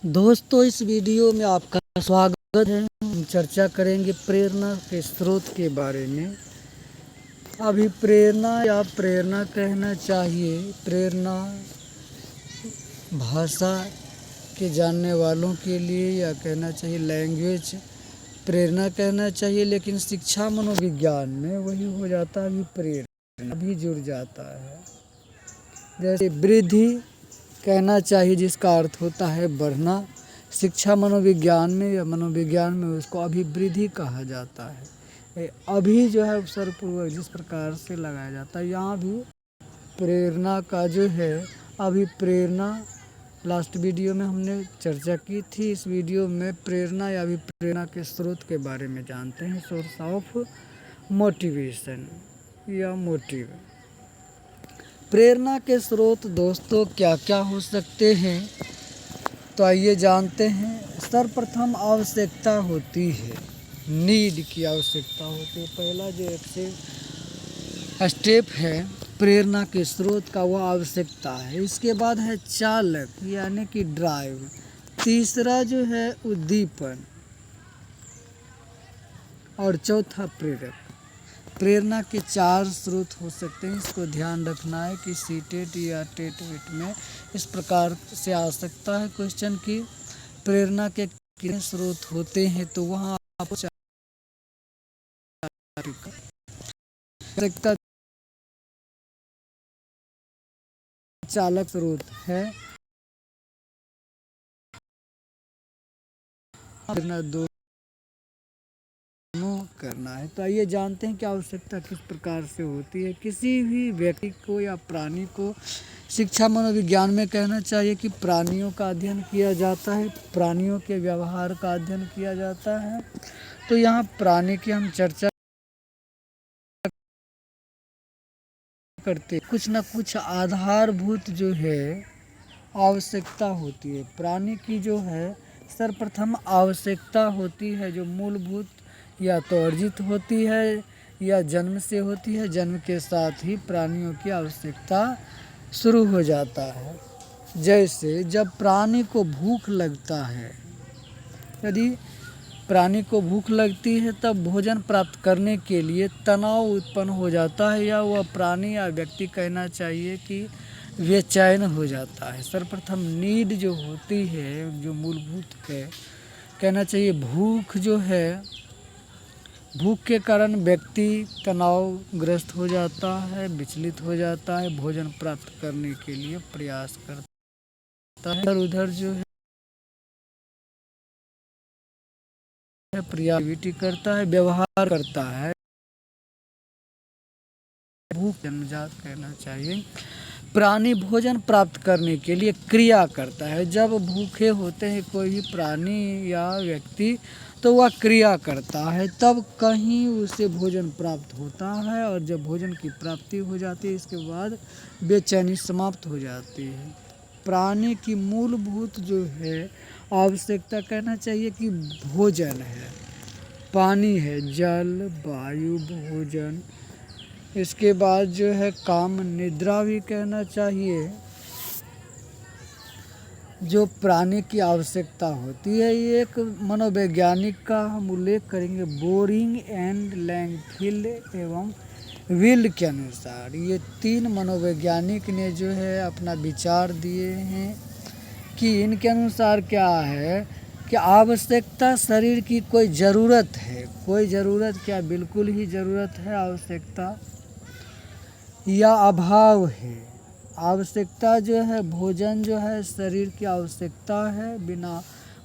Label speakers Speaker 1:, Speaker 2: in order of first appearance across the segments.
Speaker 1: दोस्तों, इस वीडियो में आपका स्वागत है। हम चर्चा करेंगे प्रेरणा के स्रोत के बारे में। अभिप्रेरणा या प्रेरणा कहना चाहिए, प्रेरणा भाषा के जानने वालों के लिए, या कहना चाहिए लैंग्वेज प्रेरणा कहना चाहिए, लेकिन शिक्षा मनोविज्ञान में वही हो जाता है अभिप्रेरणा भी जुड़ जाता है। जैसे वृद्धि कहना चाहिए, जिसका अर्थ होता है बढ़ना। शिक्षा मनोविज्ञान में या मनोविज्ञान में उसको अभिवृद्धि कहा जाता है। अभी जो है उपसर्गपूर्वक जिस प्रकार से लगाया जाता है, यहाँ भी प्रेरणा का जो है अभिप्रेरणा लास्ट वीडियो में हमने चर्चा की थी। इस वीडियो में प्रेरणा या अभिप्रेरणा के स्रोत के बारे में जानते हैं। सोर्स ऑफ मोटिवेशन या मोटिव। प्रेरणा के स्रोत दोस्तों क्या क्या हो सकते हैं, तो आइए जानते हैं। सर्वप्रथम आवश्यकता होती है, नीड की आवश्यकता होती है। पहला जो एक स्टेप है प्रेरणा के स्रोत का, वह आवश्यकता है। इसके बाद है चालक यानी कि ड्राइव। तीसरा जो है उद्दीपन, और चौथा प्रेरक। प्रेरणा के 4 स्रोत हो सकते हैं। इसको ध्यान रखना है कि सीटेट या टेट में इस प्रकार से आ सकता है क्वेश्चन की प्रेरणा के कितने स्रोत होते हैं, तो वहाँ आपको चालक स्रोत है। प्रेरणा दोनों करना है। तो आइए जानते हैं कि आवश्यकता किस प्रकार से होती है। किसी भी व्यक्ति को या प्राणी को शिक्षा मनोविज्ञान में कहना चाहिए कि प्राणियों का अध्ययन किया जाता है, प्राणियों के व्यवहार का अध्ययन किया जाता है। तो यहाँ प्राणी की हम चर्चा करते, कुछ न कुछ आधारभूत जो है आवश्यकता होती है। प्राणी की जो है सर्वप्रथम आवश्यकता होती है, जो मूलभूत या तो अर्जित होती है या जन्म से होती है। जन्म के साथ ही प्राणियों की आवश्यकता शुरू हो जाता है। जैसे जब प्राणी को भूख लगता है, यदि प्राणी को भूख लगती है, तब भोजन प्राप्त करने के लिए तनाव उत्पन्न हो जाता है, या वह प्राणी या व्यक्ति कहना चाहिए कि बेचैन हो जाता है। सर्वप्रथम नीड जो होती है, जो मूलभूत है, कहना चाहिए भूख जो है, भूख के कारण व्यक्ति तनावग्रस्त हो जाता है, विचलित हो जाता है, भोजन प्राप्त करने के लिए प्रयास करता है, इधर उधर जो है एक्टिविटी करता है, व्यवहार करता है। भूख जन्मजात कहना चाहिए। प्राणी भोजन प्राप्त करने के लिए क्रिया करता है। जब भूखे होते हैं कोई भी प्राणी या व्यक्ति, तो वह क्रिया करता है, तब कहीं उसे भोजन प्राप्त होता है, और जब भोजन की प्राप्ति हो जाती है, इसके बाद बेचैनी समाप्त हो जाती है। प्राणी की मूलभूत जो है आवश्यकता कहना चाहिए कि भोजन है, पानी है, जल, वायु, भोजन। इसके बाद जो है काम निद्रा भी कहना चाहिए, जो प्राणी की आवश्यकता होती है। ये एक मनोवैज्ञानिक का हम उल्लेख करेंगे, बोरिंग एंड लैंगफील्ड एवं विल्ड के अनुसार। ये 3 मनोवैज्ञानिक ने जो है अपना विचार दिए हैं कि इनके अनुसार क्या है कि आवश्यकता शरीर की कोई ज़रूरत है, कोई ज़रूरत क्या, बिल्कुल ही ज़रूरत है आवश्यकता, या अभाव है। आवश्यकता जो है भोजन जो है शरीर की आवश्यकता है। बिना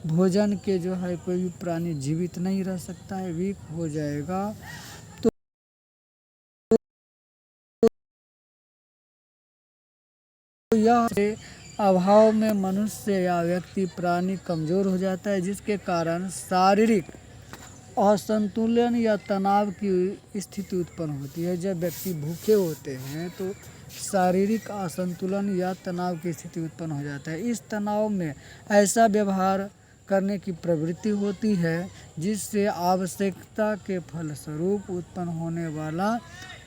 Speaker 1: भोजन के जो है कोई भी प्राणी जीवित नहीं रह सकता है, वीक हो जाएगा। तो यह अभाव में मनुष्य या व्यक्ति प्राणी कमज़ोर हो जाता है, जिसके कारण शारीरिक असंतुलन या तनाव की स्थिति उत्पन्न होती है। जब व्यक्ति भूखे होते हैं तो शारीरिक असंतुलन या तनाव की स्थिति उत्पन्न हो जाता है। इस तनाव में ऐसा व्यवहार करने की प्रवृत्ति होती है, जिससे आवश्यकता के फलस्वरूप उत्पन्न होने वाला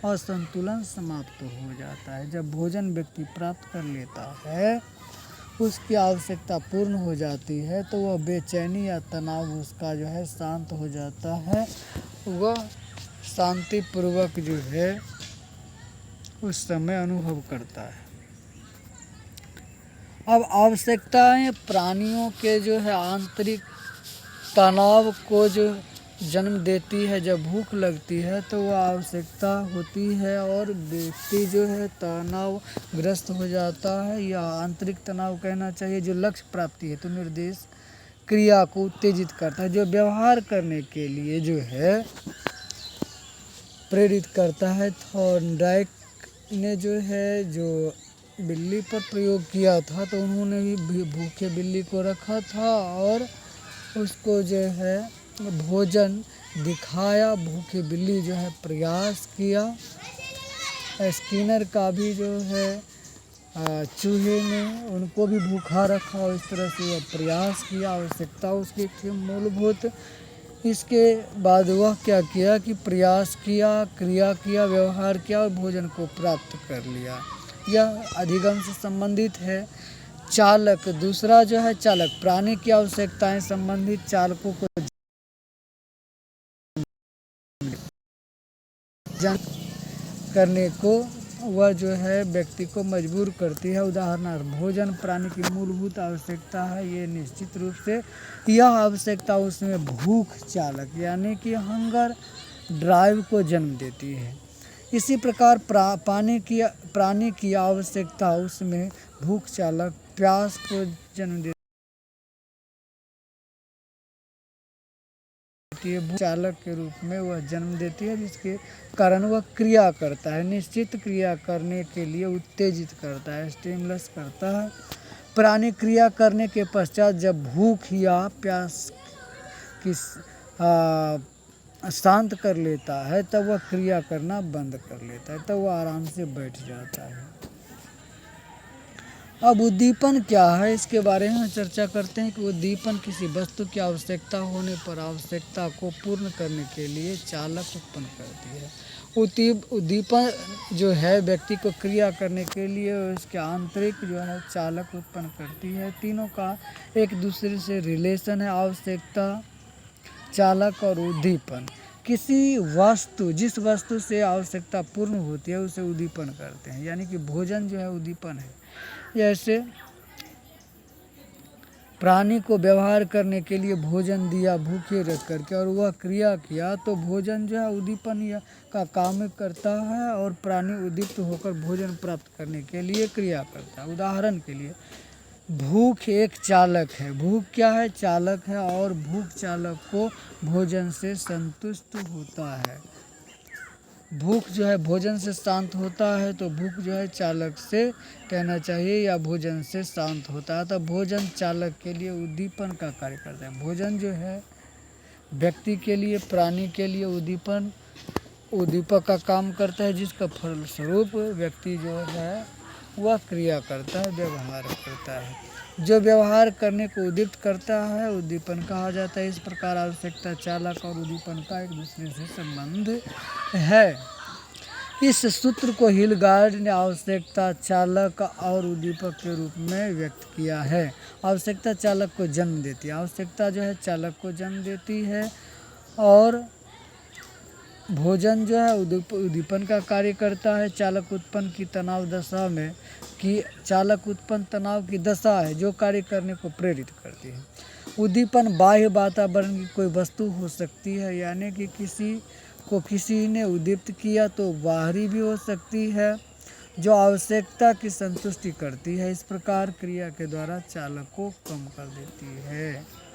Speaker 1: असंतुलन समाप्त हो जाता है। जब भोजन व्यक्ति प्राप्त कर लेता है, उसकी आवश्यकता पूर्ण हो जाती है तो वह बेचैनी या तनाव उसका जो है शांत हो जाता है, वह शांतिपूर्वक जो है उस समय अनुभव करता है। अब आवश्यकताएं प्राणियों के जो है आंतरिक तनाव को जो जन्म देती है। जब भूख लगती है तो वह आवश्यकता होती है और व्यक्ति जो है तनावग्रस्त हो जाता है, या आंतरिक तनाव कहना चाहिए, जो लक्ष्य प्राप्ति हेतु निर्देश क्रिया को उत्तेजित करता है, जो व्यवहार करने के लिए जो है प्रेरित करता है। थॉर्नडाइक ने जो है जो बिल्ली पर प्रयोग किया था, तो उन्होंने भी भूखे बिल्ली को रखा था और उसको जो है भोजन दिखाया। भूखी बिल्ली जो है प्रयास किया। स्किनर का भी जो है चूहे ने उनको भी भूखा रखा और इस तरह से वह प्रयास किया। आवश्यकता उसकी थी मूलभूत। इसके बाद वह क्या किया कि प्रयास किया, क्रिया किया, व्यवहार किया और भोजन को प्राप्त कर लिया। यह अधिगम से संबंधित है। चालक, दूसरा जो है चालक, प्राणी की आवश्यकताएं संबंधित चालकों को जन करने को वह जो है व्यक्ति को मजबूर करती है। उदाहरणार्थ, भोजन प्राणी की मूलभूत आवश्यकता है। ये निश्चित रूप से यह आवश्यकता उसमें भूख चालक यानी कि हंगर ड्राइव को जन्म देती है। इसी प्रकार प्राणी की आवश्यकता उसमें भूख चालक प्यास को जन्म देती है। भूख चालक के रूप में वह जन्म देती है, जिसके कारण वह क्रिया करता है। निश्चित क्रिया करने के लिए उत्तेजित करता है, स्टिमुलस करता है। प्राणी क्रिया करने के पश्चात जब भूख या प्यास की शांत कर लेता है तब वह क्रिया करना बंद कर लेता है, तब वह आराम से बैठ जाता है। अब उद्दीपन क्या है, इसके बारे में चर्चा करते हैं कि उद्दीपन किसी वस्तु की आवश्यकता होने पर आवश्यकता को पूर्ण करने के लिए चालक उत्पन्न करती है। उद्दीपन जो है व्यक्ति को क्रिया करने के लिए उसके आंतरिक जो है चालक उत्पन्न करती है। तीनों का एक दूसरे से रिलेशन है, आवश्यकता, चालक और उद्दीपन। किसी वस्तु, जिस वस्तु से आवश्यकता पूर्ण होती है उसे उद्दीपन करते हैं, यानी कि भोजन जो है उद्दीपन है। जैसे प्राणी को व्यवहार करने के लिए भोजन दिया भूखे रख करके और वह क्रिया किया, तो भोजन जो है उद्दीपन का काम करता है और प्राणी उद्दीप्त होकर भोजन प्राप्त करने के लिए क्रिया करता है। उदाहरण के लिए, भूख एक चालक है। भूख क्या है? चालक है, और भूख चालक को भोजन से संतुष्ट होता है। भूख जो है भोजन से शांत होता है, तो भूख जो है चालक से कहना चाहिए या भोजन से शांत होता है। तो भोजन चालक के लिए उद्दीपन का कार्य करता है। भोजन जो है व्यक्ति के लिए, प्राणी के लिए उद्दीपक का काम करता है, जिसका फलस्वरूप व्यक्ति जो है वह क्रिया करता है, व्यवहार करता है। जो व्यवहार करने को उद्दीप्त करता है उद्दीपन कहा जाता है। इस प्रकार आवश्यकता, चालक और उद्दीपन का एक दूसरे से संबंध है। इस सूत्र को हिलगार्ड ने आवश्यकता, चालक और उद्दीपक के रूप में व्यक्त किया है। आवश्यकता चालक को जन्म देती है, आवश्यकता जो है चालक को जन्म देती है, और भोजन जो है उद्दीपन का कार्य करता है। चालक उत्पन्न की तनाव दशा में चालक उत्पन्न तनाव की दशा है जो कार्य करने को प्रेरित करती है। उद्दीपन बाह्य वातावरण की कोई वस्तु हो सकती है, यानी कि किसी ने उद्दीप्त किया तो बाहरी भी हो सकती है, जो आवश्यकता की संतुष्टि करती है। इस प्रकार क्रिया के द्वारा चालक को कम कर देती है।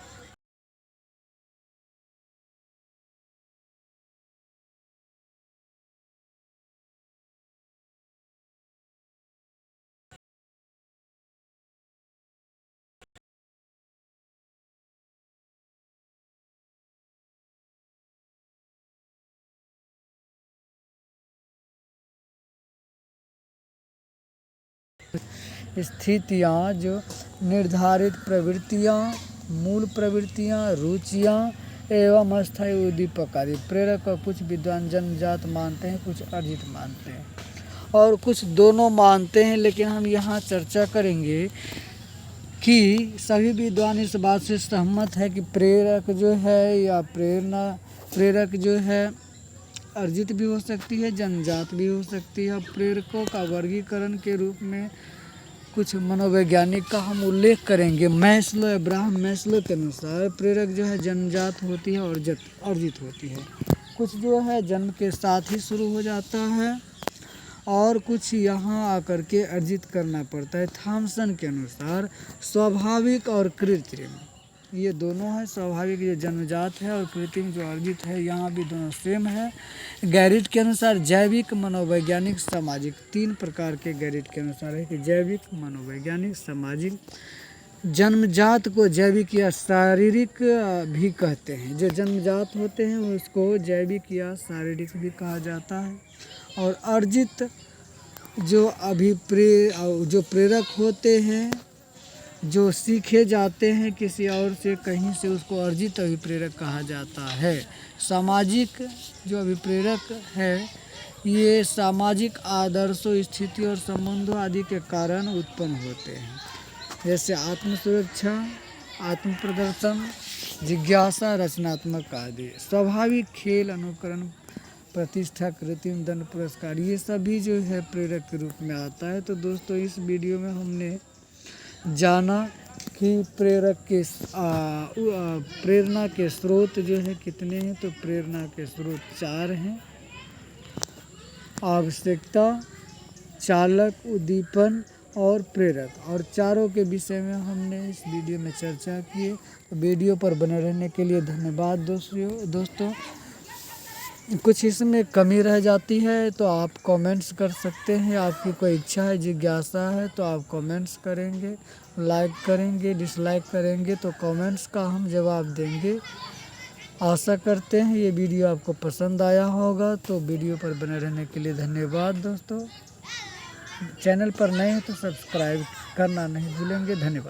Speaker 1: स्थितियाँ, जो निर्धारित प्रवृत्तियाँ, मूल प्रवृत्तियाँ, रुचियाँ एवं अस्थायी उद्दीपक आदि प्रेरक और कुछ विद्वान जन्मजात मानते हैं, कुछ अर्जित मानते हैं और कुछ दोनों मानते हैं। लेकिन हम यहाँ चर्चा करेंगे कि सभी विद्वान इस बात से सहमत है कि प्रेरक जो है या प्रेरक जो है अर्जित भी हो सकती है, जन्मजात भी हो सकती है। प्रेरकों का वर्गीकरण के रूप में कुछ मनोवैज्ञानिक का हम उल्लेख करेंगे। अब्राहम मैस्लो के अनुसार प्रेरक जो है जन्मजात होती है और अर्जित होती है। कुछ जो है जन्म के साथ ही शुरू हो जाता है और कुछ यहाँ आकर के अर्जित करना पड़ता है। थॉमसन के अनुसार स्वाभाविक और कृत्रिम, ये दोनों है। स्वाभाविक जो जन्मजात है और कृत्रिम जो अर्जित है, यहाँ भी दोनों सेम है। गैरिट के अनुसार जैविक, मनोवैज्ञानिक, सामाजिक, 3 प्रकार के गैरिट के अनुसार है कि जैविक, मनोवैज्ञानिक, सामाजिक। जन्मजात को जैविक या शारीरिक भी कहते हैं। जो जन्मजात होते हैं उसको जैविक या शारीरिक भी कहा जाता है। और अर्जित जो जो प्रेरक होते हैं, जो सीखे जाते हैं किसी और से, कहीं से, उसको अर्जित अभिप्रेरक कहा जाता है। सामाजिक जो अभिप्रेरक है, ये सामाजिक आदर्शों, स्थिति और संबंधों आदि के कारण उत्पन्न होते हैं, जैसे आत्म सुरक्षा, आत्म प्रदर्शन, जिज्ञासा, रचनात्मक आदि। स्वाभाविक खेल, अनुकरण, प्रतिष्ठा, कृत्रिम, दंड, पुरस्कार, ये सभी जो है प्रेरक के रूप में आता है। तो दोस्तों, इस वीडियो में हमने जाना कि प्रेरणा के स्रोत जो है कितने हैं। तो प्रेरणा के स्रोत 4 हैं: आवश्यकता, चालक, उद्दीपन और प्रेरक। और चारों के विषय में हमने इस वीडियो में चर्चा की है। तो वीडियो पर बने रहने के लिए धन्यवाद दोस्तों। कुछ इसमें कमी रह जाती है तो आप कमेंट्स कर सकते हैं। आपकी कोई इच्छा है, जिज्ञासा है तो आप कमेंट्स करेंगे, लाइक करेंगे, डिसलाइक करेंगे तो कमेंट्स का हम जवाब देंगे। आशा करते हैं ये वीडियो आपको पसंद आया होगा। तो वीडियो पर बने रहने के लिए धन्यवाद दोस्तों। चैनल पर नए हैं तो सब्सक्राइब करना नहीं भूलेंगे। धन्यवाद।